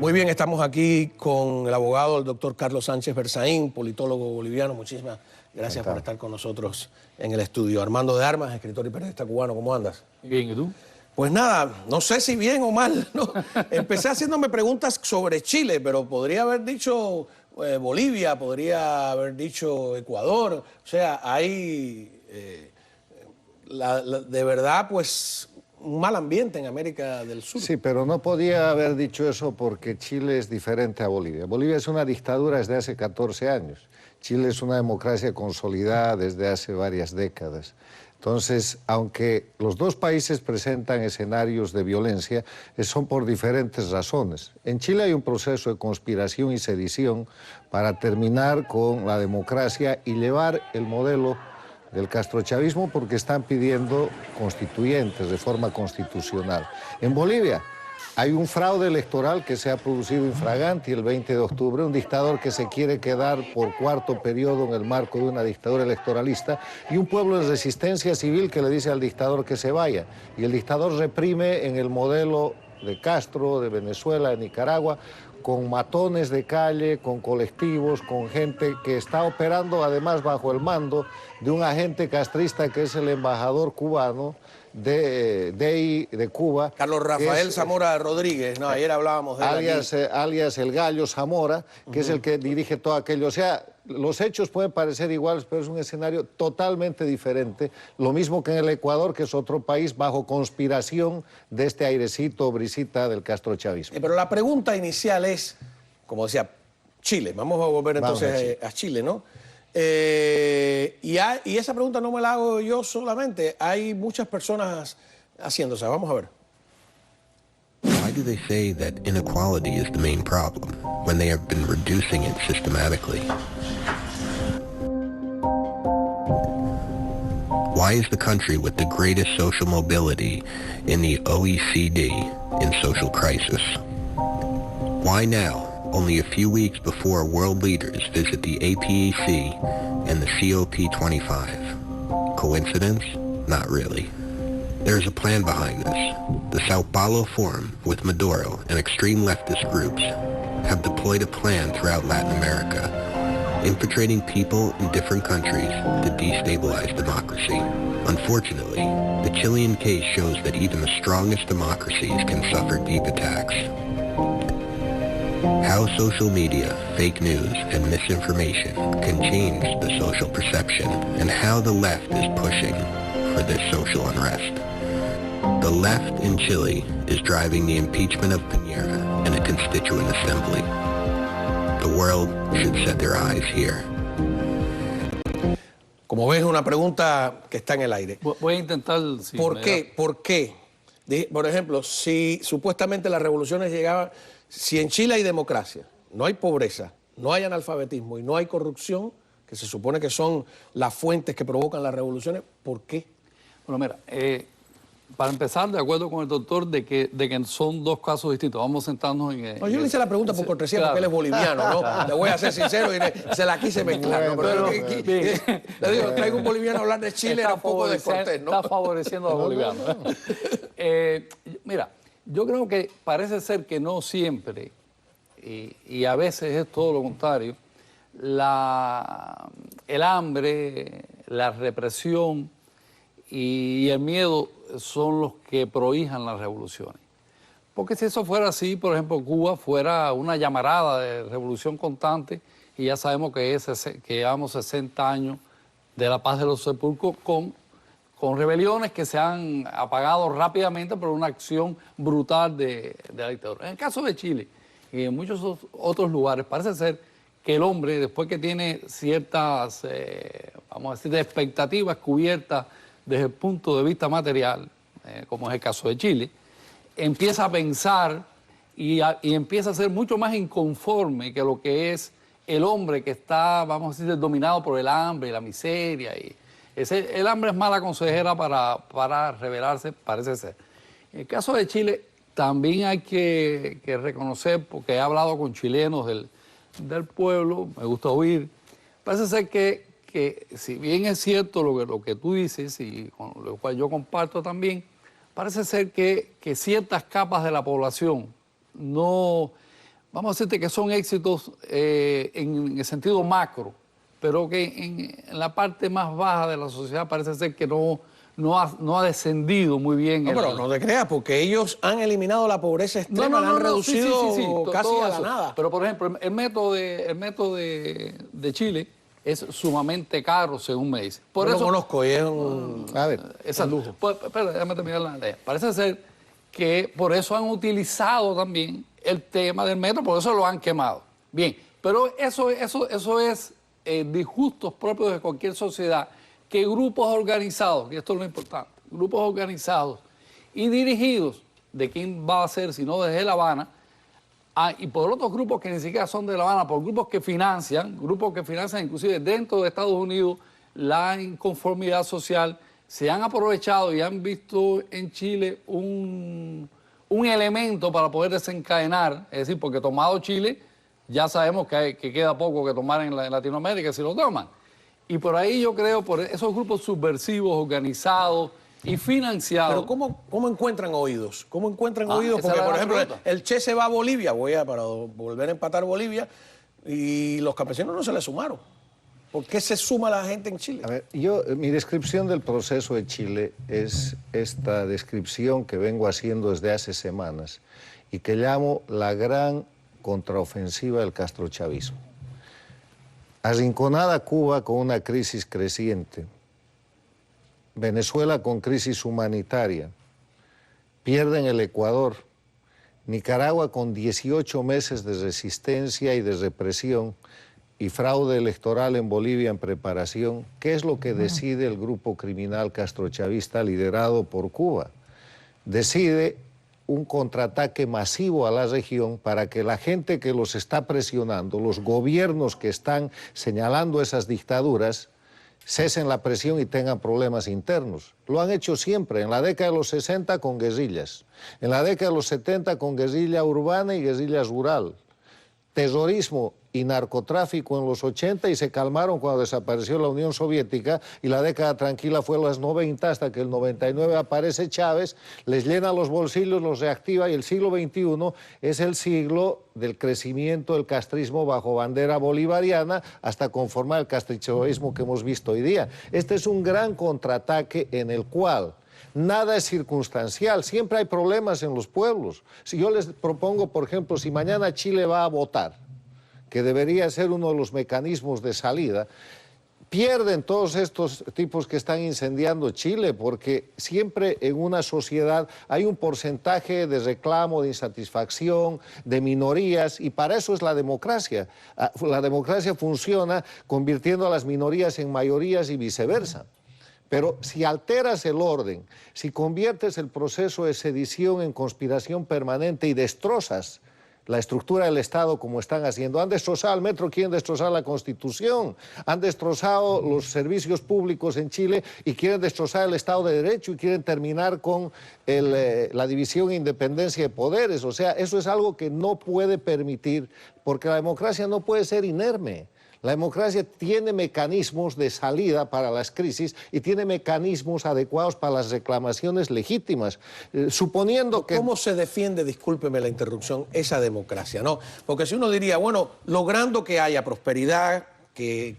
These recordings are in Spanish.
Muy bien, estamos aquí con el abogado, el doctor Carlos Sánchez Berzaín, politólogo boliviano. Muchísimas gracias por estar con nosotros en el estudio. Armando de Armas, escritor y periodista cubano, ¿cómo andas? Bien, ¿y tú? Pues nada, no sé si bien o mal, ¿no? Empecé haciéndome preguntas sobre Chile, pero podría haber dicho Bolivia, podría haber dicho Ecuador. O sea, hay de verdad, pues, un mal ambiente en América del Sur. Sí, pero no podía haber dicho eso porque Chile es diferente a Bolivia. Bolivia es una dictadura desde hace 14 años. Chile es una democracia consolidada desde hace varias décadas. Entonces, aunque los dos países presentan escenarios de violencia, son por diferentes razones. En Chile hay un proceso de conspiración y sedición para terminar con la democracia y llevar el modelo del castrochavismo porque están pidiendo constituyentes, reforma constitucional. En Bolivia hay un fraude electoral que se ha producido infraganti el 20 de octubre, un dictador que se quiere quedar por cuarto periodo en el marco de una dictadura electoralista y un pueblo de resistencia civil que le dice al dictador que se vaya. Y el dictador reprime en el modelo de Castro, de Venezuela, de Nicaragua, con matones de calle, con colectivos, con gente que está operando además bajo el mando de un agente castrista que es el embajador cubano de Cuba. Carlos Rafael Zamora Rodríguez, no, ayer hablábamos de él alias el Gallo Zamora, que es el que dirige todo aquello. O sea, los hechos pueden parecer iguales, pero es un escenario totalmente diferente. Lo mismo que en el Ecuador, que es otro país bajo conspiración de este airecito, brisita del castrochavismo. Pero la pregunta inicial es, como decía, Chile. Vamos a volver entonces a Chile, ¿no? Y esa pregunta no me la hago yo solamente. Hay muchas personas haciéndose. Vamos a ver. Why do they say that inequality is the main problem when they have been reducing it systematically? Why is the country with the greatest social mobility in the OECD in social crisis? Why now, only a few weeks before world leaders visit the APEC and the COP25? Coincidence? Not really. There's a plan behind this. The Sao Paulo Forum, with Maduro and extreme leftist groups, have deployed a plan throughout Latin America, infiltrating people in different countries to destabilize democracy. Unfortunately, the Chilean case shows that even the strongest democracies can suffer deep attacks. How social media, fake news, and misinformation can change the social perception, and how the left is pushing for this social unrest. The left in Chile is driving the impeachment of Piñera and a constituent assembly. The world should set their eyes here. Como ves, una pregunta que está en el aire. Voy a intentar... Sí, ¿Por qué? ¿Por qué? Por ejemplo, si supuestamente las revoluciones llegaban... Si en Chile hay democracia, no hay pobreza, no hay analfabetismo y no hay corrupción, que se supone que son las fuentes que provocan las revoluciones, ¿por qué? Bueno, mira, para empezar, de acuerdo con el doctor, de que son dos casos distintos. Vamos a sentarnos en... No, yo le hice la pregunta por cortesía, claro, porque él es boliviano, ¿no? Le voy a ser sincero y se la quise mezclar, ¿no? Pero le digo, traigo un boliviano a hablar de Chile, era un poco descortés, ¿no? Está favoreciendo a los bolivianos. Mira, yo creo que parece ser que no siempre, y a veces es todo lo contrario, el hambre, la represión y el miedo son los que prohijan las revoluciones. Porque si eso fuera así, por ejemplo, Cuba fuera una llamarada de revolución constante, y ya sabemos que llevamos 60 años de la paz de los sepulcros con rebeliones que se han apagado rápidamente por una acción brutal de la dictadura. En el caso de Chile y en muchos otros lugares, parece ser que el hombre, después que tiene ciertas, vamos a decir, expectativas cubiertas desde el punto de vista material, como es el caso de Chile, empieza a pensar y empieza a ser mucho más inconforme que lo que es el hombre que está, vamos a decir, dominado por el hambre y la miseria. El hambre es mala consejera para rebelarse, parece ser. En el caso de Chile, también hay que reconocer, porque he hablado con chilenos del pueblo, me gusta oír, parece ser que si bien es cierto lo que tú dices, y con lo cual yo comparto también, parece ser que ciertas capas de la población no vamos a decirte que son éxitos en el sentido macro, pero que en la parte más baja de la sociedad parece ser que no ha descendido muy bien. No, pero no te creas, porque ellos han eliminado la pobreza extrema, la han reducido casi a la nada. Pero, por ejemplo, el método de Chile es sumamente caro, según me dice. Por Yo eso, lo conozco y es un... A ver, exacto. Pues, espera, déjame terminar la idea. Parece ser que por eso han utilizado también el tema del metro, por eso lo han quemado. Bien, pero eso es disgustos propios de cualquier sociedad, que grupos organizados, y esto es lo importante, grupos organizados y dirigidos, de quién va a ser, si no desde La Habana, y por otros grupos que ni siquiera son de La Habana, por grupos que financian inclusive dentro de Estados Unidos la inconformidad social, se han aprovechado y han visto en Chile un elemento para poder desencadenar, es decir, porque tomado Chile, ya sabemos que queda poco que tomar en Latinoamérica si lo toman. Y por ahí yo creo, por esos grupos subversivos, organizados y financiados. Pero ¿cómo encuentran oídos? ¿Cómo encuentran oídos? esa Porque, era por la ejemplo, pregunta. el Che se va a Bolivia, para volver a empatar Bolivia, y los campesinos no se le sumaron. ¿Por qué se suma la gente en Chile? a ver, mi descripción del proceso de Chile es esta descripción que vengo haciendo desde hace semanas y que llamo la gran contraofensiva del castrochavismo. Arrinconada Cuba con una crisis creciente, Venezuela con crisis humanitaria, pierden el Ecuador, Nicaragua con 18 meses de resistencia y de represión y fraude electoral en Bolivia en preparación. ¿Qué es lo que decide el grupo criminal castrochavista liderado por Cuba? Decide un contraataque masivo a la región para que la gente que los está presionando, los gobiernos que están señalando esas dictaduras, cesen la presión y tengan problemas internos. Lo han hecho siempre, en la década de los 60 con guerrillas, en la década de los 70 con guerrilla urbana y guerrilla rural, terrorismo y narcotráfico en los 80 y se calmaron cuando desapareció la Unión Soviética, y la década tranquila fue los 90 hasta que el 99 aparece Chávez, les llena los bolsillos, los reactiva, y el siglo XXI es el siglo del crecimiento del castrismo bajo bandera bolivariana hasta conformar el castrichismo que hemos visto hoy día. Este es un gran contraataque en el cual nada es circunstancial, siempre hay problemas en los pueblos. Si yo les propongo, por ejemplo, si mañana Chile va a votar, que debería ser uno de los mecanismos de salida, pierden todos estos tipos que están incendiando Chile, porque siempre en una sociedad hay un porcentaje de reclamo, de insatisfacción, de minorías, y para eso es la democracia. La democracia funciona convirtiendo a las minorías en mayorías y viceversa. Pero si alteras el orden, si conviertes el proceso de sedición en conspiración permanente y destrozas la estructura del Estado como están haciendo, han destrozado el metro, quieren destrozar la Constitución, han destrozado los servicios públicos en Chile y quieren destrozar el Estado de Derecho y quieren terminar con la división e independencia de poderes. O sea, eso es algo que no puede permitir, porque la democracia no puede ser inerme. La democracia tiene mecanismos de salida para las crisis y tiene mecanismos adecuados para las reclamaciones legítimas. Suponiendo que... ¿Cómo se defiende, discúlpeme la interrupción, esa democracia? ¿No? Porque si uno diría, bueno, logrando que haya prosperidad, que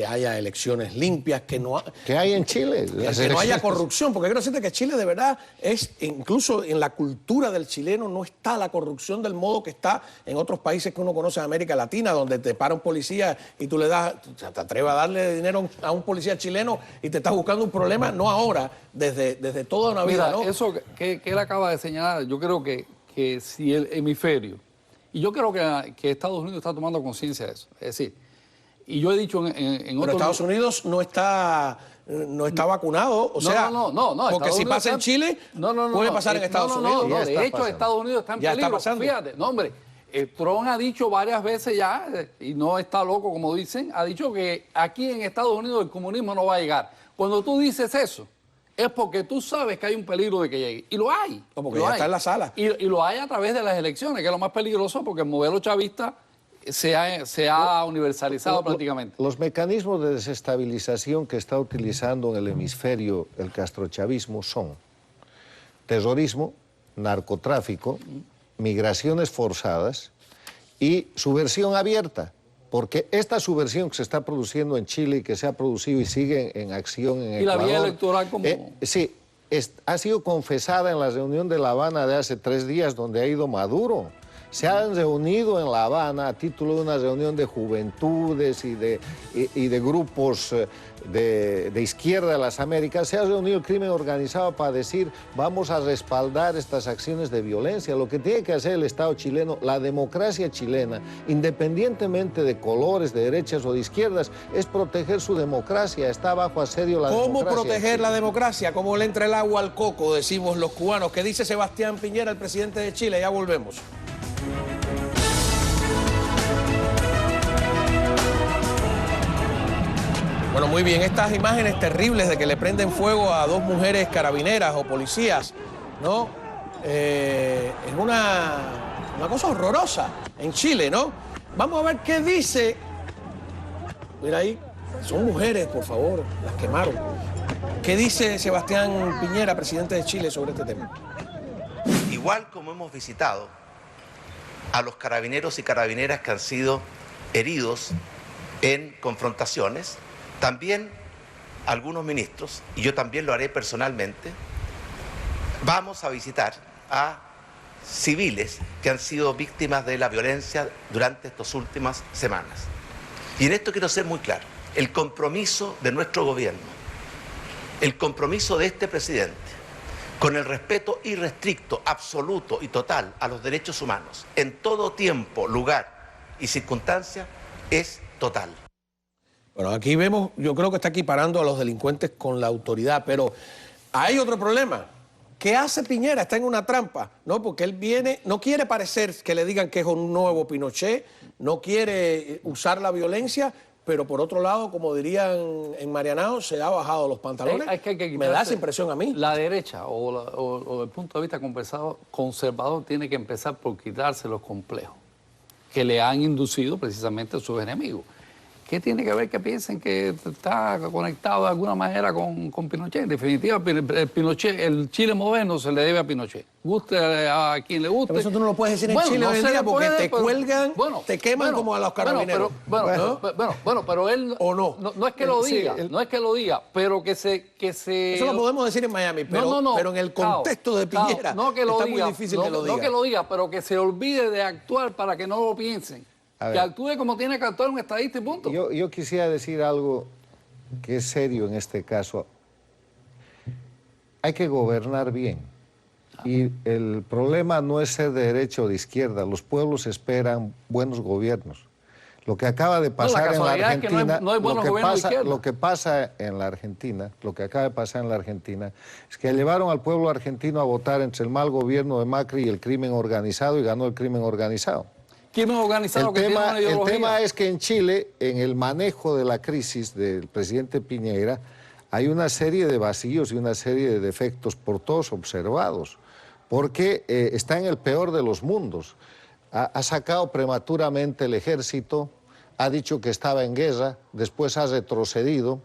haya elecciones limpias, que hay en Chile. Que no haya corrupción, porque quiero decirte que Chile de verdad es, incluso en la cultura del chileno no está la corrupción del modo que está en otros países que uno conoce en América Latina, donde te para un policía y tú le das, te atreves a darle dinero a un policía chileno y te está buscando un problema, no ahora, desde toda una vida. Mira, ¿no? eso que él acaba de señalar, yo creo que si el hemisferio, y yo creo que Estados Unidos está tomando conciencia de eso, es decir, y yo he dicho en Pero Estados Unidos no está vacunado, o sea, porque si pasa en Chile, puede pasar en Estados Unidos. No, de hecho, Estados Unidos está en peligro. Ya está pasando. Fíjate, no, hombre, Trump ha dicho varias veces ya, y no está loco como dicen, ha dicho que aquí en Estados Unidos el comunismo no va a llegar. Cuando tú dices eso, es porque tú sabes que hay un peligro de que llegue. Y lo hay. No, porque ya está en la sala. Y lo hay a través de las elecciones, que es lo más peligroso, porque el modelo chavista se ha universalizado prácticamente. Los mecanismos de desestabilización que está utilizando en el hemisferio el castrochavismo son terrorismo, narcotráfico, migraciones forzadas y subversión abierta. Porque esta subversión que se está produciendo en Chile y que se ha producido y sigue en acción en Ecuador... ¿Y la vía electoral cómo? Sí, ha sido confesada en la reunión de La Habana de hace 3 días, donde ha ido Maduro. Se han reunido en La Habana a título de una reunión de juventudes y de grupos de izquierda de las Américas. Se ha reunido el crimen organizado para decir vamos a respaldar estas acciones de violencia. Lo que tiene que hacer el Estado chileno, la democracia chilena, independientemente de colores, de derechas o de izquierdas, es proteger su democracia. Está bajo asedio la democracia. ¿Cómo proteger la democracia? ¿Cómo le entra el agua al coco, decimos los cubanos? ¿Qué dice Sebastián Piñera, el presidente de Chile? Ya volvemos. Bueno, muy bien, estas imágenes terribles de que le prenden fuego a 2 mujeres carabineras o policías, ¿no? Es una cosa horrorosa en Chile, ¿no? Vamos a ver qué dice. Mira ahí, son mujeres, por favor, las quemaron. ¿Qué dice Sebastián Piñera, presidente de Chile, sobre este tema? Igual como hemos visitado a los carabineros y carabineras que han sido heridos en confrontaciones, también algunos ministros, y yo también lo haré personalmente, vamos a visitar a civiles que han sido víctimas de la violencia durante estas últimas semanas. Y en esto quiero ser muy claro, el compromiso de nuestro gobierno, el compromiso de este presidente, con el respeto irrestricto, absoluto y total a los derechos humanos, en todo tiempo, lugar y circunstancia, es total. Bueno, aquí vemos, yo creo que está equiparando a los delincuentes con la autoridad, pero hay otro problema. ¿Qué hace Piñera? Está en una trampa, ¿no? Porque él viene, no quiere parecer que le digan que es un nuevo Pinochet, no quiere usar la violencia, pero por otro lado, como dirían en Marianao, se ha bajado los pantalones. Me da esa impresión a mí. La derecha, o el punto de vista conservador, tiene que empezar por quitarse los complejos que le han inducido precisamente sus enemigos. ¿Qué tiene que ver que piensen que está conectado de alguna manera con Pinochet? En definitiva, Pinochet, el Chile moderno se le debe a Pinochet. Guste a quien le guste. Pero eso tú no lo puedes decir en Chile hoy en día porque te cuelgan, te queman como a los carabineros. Pero él ¿o no? No es que lo diga, no es que lo diga, pero que se... Eso lo podemos decir en Miami, pero en el contexto de Piñera no que lo está diga, muy difícil que lo diga. No que lo diga, pero que se olvide de actuar para que no lo piensen. Que actúe como tiene que actuar un estadista y punto. Yo quisiera decir algo que es serio en este caso. Hay que gobernar bien. Y el problema no es ser de derecha o de izquierda. Los pueblos esperan buenos gobiernos. Lo que acaba de pasar en la Argentina, lo que pasa en la Argentina, lo que acaba de pasar en la Argentina es que llevaron al pueblo argentino a votar entre el mal gobierno de Macri y el crimen organizado, y ganó el crimen organizado. El tema es que en Chile, en el manejo de la crisis del presidente Piñera, hay una serie de vacíos y una serie de defectos por todos observados, porque está en el peor de los mundos. Ha sacado prematuramente el ejército, ha dicho que estaba en guerra, después ha retrocedido,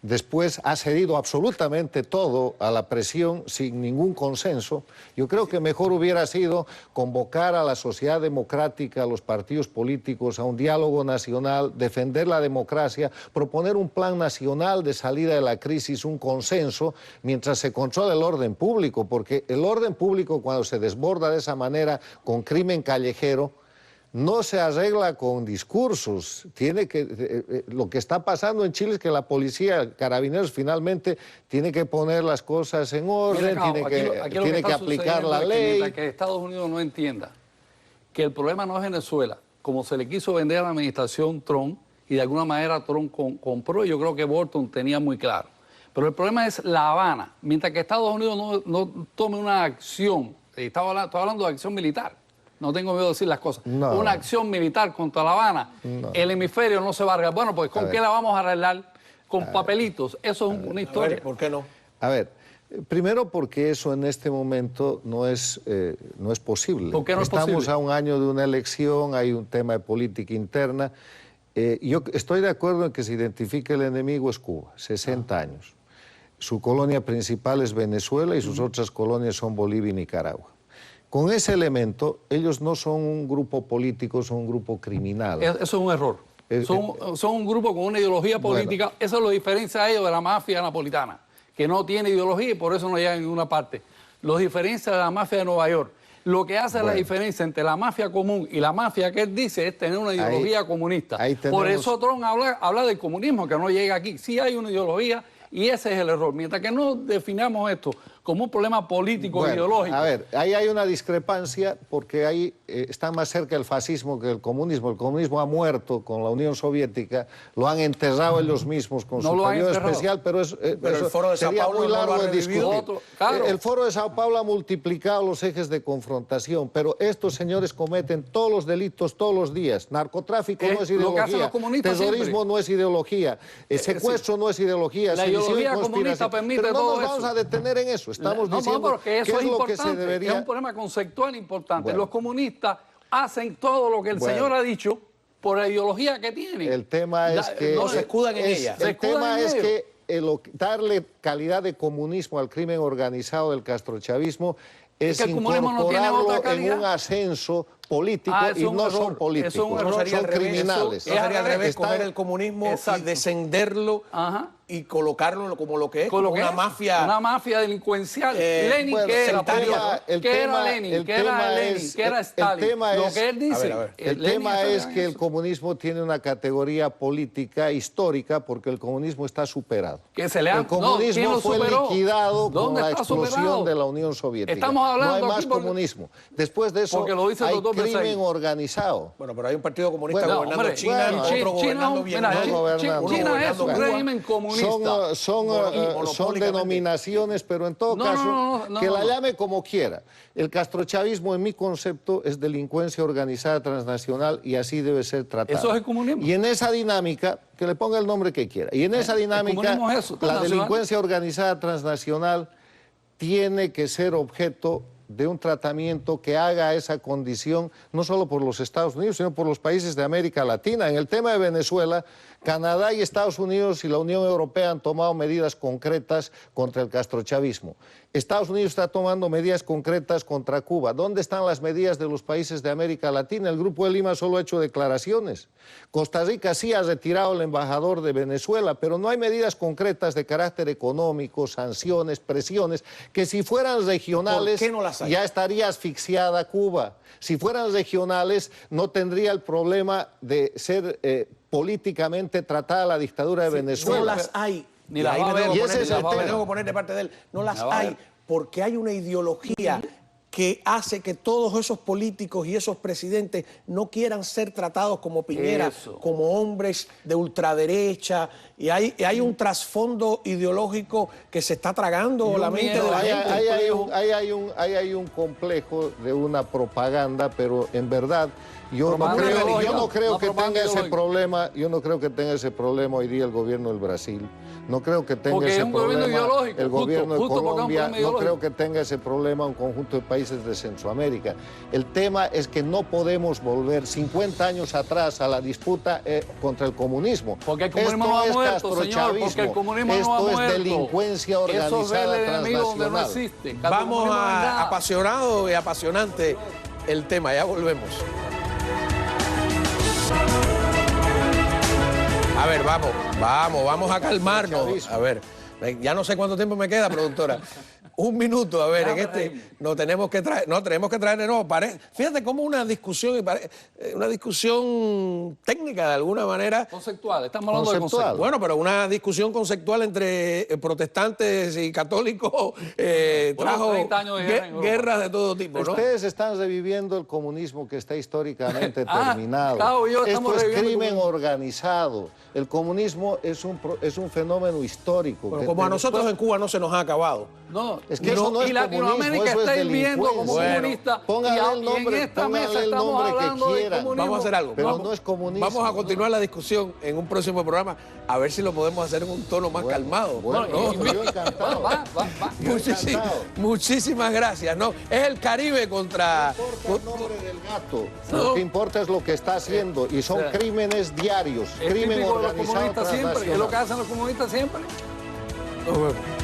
después ha cedido absolutamente todo a la presión sin ningún consenso. Yo creo que mejor hubiera sido convocar a la sociedad democrática, a los partidos políticos, a un diálogo nacional, defender la democracia, proponer un plan nacional de salida de la crisis, un consenso, mientras se controla el orden público, porque el orden público, cuando se desborda de esa manera con crimen callejero, no se arregla con discursos. Lo que está pasando en Chile es que la policía, carabineros, finalmente tiene que poner las cosas en orden, tiene que aplicar la ley. Mientras que Estados Unidos no entienda que el problema no es Venezuela, como se le quiso vender a la administración Trump, y de alguna manera Trump compró, y yo creo que Bolton tenía muy claro. Pero el problema es La Habana. Mientras que Estados Unidos no tome una acción, estoy hablando de acción militar, no tengo miedo de decir las cosas, una acción militar contra La Habana, el hemisferio no se va a arreglar. Bueno, pues ¿con qué la vamos a arreglar? Con papelitos. Eso es una historia. ¿Por qué no? A ver, primero porque eso en este momento no es posible. ¿Por qué no es posible? Estamos a un año de una elección, hay un tema de política interna. Yo estoy de acuerdo en que se identifique el enemigo es Cuba, 60 años. Su colonia principal es Venezuela y sus otras colonias son Bolivia y Nicaragua. Con ese elemento, ellos no son un grupo político, son un grupo criminal. Eso es un error. Son un grupo con una ideología política. Bueno. Eso lo diferencia a ellos de la mafia napolitana, que no tiene ideología y por eso no llega a ninguna parte. Los diferencia de la mafia de Nueva York. Lo que hace la diferencia entre la mafia común y la mafia que él dice es tener una ideología comunista. Por eso Trump habla del comunismo, que no llega aquí. Sí hay una ideología y ese es el error. Mientras que no definamos esto como un problema político ideológico. A ver, ahí hay una discrepancia porque ahí está más cerca el fascismo que el comunismo. El comunismo ha muerto con la Unión Soviética, lo han enterrado ellos mismos con su periodo especial, pero el Foro de Sao Paulo muy largo de discutir. Claro. El Foro de Sao Paulo ha multiplicado los ejes de confrontación, pero estos señores cometen todos los delitos todos los días. Narcotráfico no es ideología, terrorismo no es ideología, secuestro no es ideología, la ideología comunista permite pero no todo nos vamos a detener en eso. Estamos diciendo que eso es lo que se debería... Es un problema conceptual importante. Los comunistas hacen todo lo que el señor ha dicho por la ideología que tienen. El tema es que... No se escudan en ella. El tema es que darle calidad de comunismo al crimen organizado del castrochavismo es incorporarlo en un ascenso político y no son políticos, son criminales. No sería al revés, coger el comunismo y descenderlo y colocarlo como lo que es, como una mafia. Una mafia delincuencial. Lenin, ¿qué era? ¿Qué era Lenin? ¿Qué era Lenin? ¿Qué era Stalin? Lo que él dice. El tema es que el comunismo tiene una categoría política histórica porque el comunismo está superado. El comunismo fue liquidado con la explosión de la Unión Soviética. Estamos hablando no hay más comunismo. Después de eso hay crimen organizado. Bueno, pero hay un partido comunista gobernando China, otro gobernando Vietnam. China es un régimen comunista. Son denominaciones, pero en todo caso, que la llame como quiera. El castrochavismo, en mi concepto, es delincuencia organizada transnacional y así debe ser tratado. Eso es el comunismo. Y en esa dinámica, que le ponga el nombre que quiera, y en esa dinámica, la delincuencia organizada transnacional tiene que ser objeto de un tratamiento que haga esa condición, no solo por los Estados Unidos, sino por los países de América Latina. En el tema de Venezuela, Canadá y Estados Unidos y la Unión Europea han tomado medidas concretas contra el castrochavismo. Estados Unidos está tomando medidas concretas contra Cuba. ¿Dónde están las medidas de los países de América Latina? El Grupo de Lima solo ha hecho declaraciones. Costa Rica sí ha retirado al embajador de Venezuela, pero no hay medidas concretas de carácter económico, sanciones, presiones, que si fueran regionales ya estaría asfixiada Cuba. Si fueran regionales no tendría el problema de ser políticamente tratada la dictadura de Venezuela. No las hay. Ni las va a haber. Y ese es el tema. Tengo que poner de parte de él. No las hay porque hay una ideología que hace que todos esos políticos y esos presidentes no quieran ser tratados como Piñera, como hombres de ultraderecha. Y hay un trasfondo ideológico que se está tragando la mente de la gente. Ahí hay un complejo de una propaganda, pero en verdad yo no creo que tenga ese problema. Yo no creo que tenga ese problema hoy día el gobierno del Brasil. No creo que tenga ese problema el gobierno de Colombia, no creo que tenga ese problema un conjunto de países de Centroamérica. El tema es que no podemos volver 50 años atrás a la disputa contra el comunismo. Porque el comunismo no ha muerto, señor, porque el comunismo no ha muerto. Esto es delincuencia organizada transnacional. Vamos a apasionado y apasionante el tema, ya volvemos. A ver, vamos a calmarnos. A ver, ya no sé cuánto tiempo me queda, productora. Un minuto, a ver, en este no tenemos que traer de nuevo. Fíjate cómo una discusión técnica de alguna manera. Conceptual, estamos hablando de conceptual. Bueno, pero una discusión conceptual entre protestantes y católicos trajo guerras de todo tipo, ¿no? Ustedes están reviviendo el comunismo que está históricamente terminado. Esto es crimen organizado. El comunismo es un fenómeno histórico. Pero como a nosotros en Cuba no se nos ha acabado. No, es que eso no es Latinoamérica comunismo, está hirviendo como comunista. Póngale el nombre, en esta mesa estamos hablando que quieran. Vamos a hacer algo. Pero no es comunismo. Vamos a continuar la discusión en un próximo programa, a ver si lo podemos hacer en un tono más calmado. Bueno, yo encantado. Muchísimas gracias. No, es el Caribe contra... No importa el nombre del gato. Lo que importa es lo que está haciendo. Y son crímenes diarios. Crimen organizado transnacional. Es lo que hacen los comunistas siempre. Nos vemos.